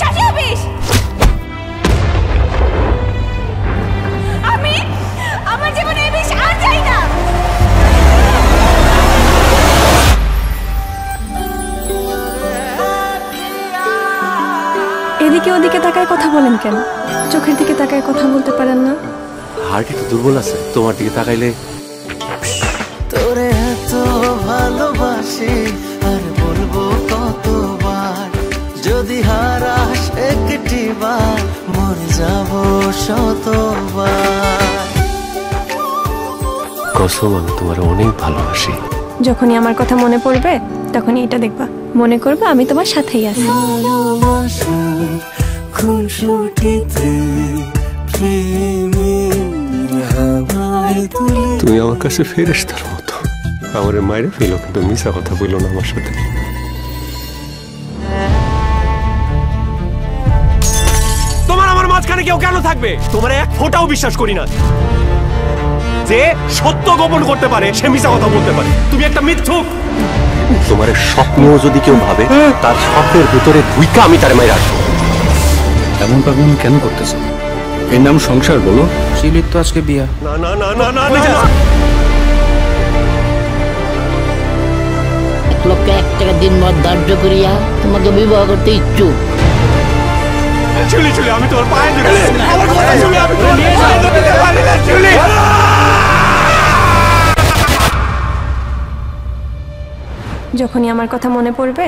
বিশ্বাসী হবিস? আমি আমার জীবনে এই বিষ আর চাই না। এদিকে ওদিকে তাকায় কথা বলেন কেন? চোখের দিকে তাকায় কথা বলতে পারেন না? হার্টই তো দুর্বল আছে, তোমার দিকে তাকাইলে। তোরে এত ভালোবাসি আর বলবো কতবার, যদি হারাস একটি বার মরে যাব শতবার। কসম আমি তোমার অনেক ভালোবাসি। যখনই আমার কথা মনে পড়বে তখনই এটা দেখবা, মনে করবে আমি তোমার সাথেই আছি। তুমি আমার কাছে ফেরেশতার মতো, আমার মায়ের ফেলো, কিন্তু মিছা কথা বললো না আমার সাথে। তোমার আমার মাঝখানে কেউ কেন থাকবে? তোমার এক ফোঁটাও বিশ্বাস করি না। যে সত্য গোপন করতে পারে সে মিছা কথা বলতে পারে। তুমি একটা মিথ্যুক। তোমার স্বপ্নেও যদি কেউ ভাবে, তার স্বপ্নের ভিতরে ভুইকা আমি তার মায়ের আসবো। এমন পাগলামি কেন করতেছ? এর নাম সংসার বলো। শিলির তো আজকে বিয়া। না না না না না না। 1,01 টাকা দিন মত ধার্য করিয়া তোমাকে বিবাহ করতে ইচ্ছুক। চুলি চুলি আমি তোমার পায়ে ধরে আমার কথা শুনে আমি তোমার পায়ে ধরতে পারি না চুলি। যখনই আমার কথা মনে পড়বে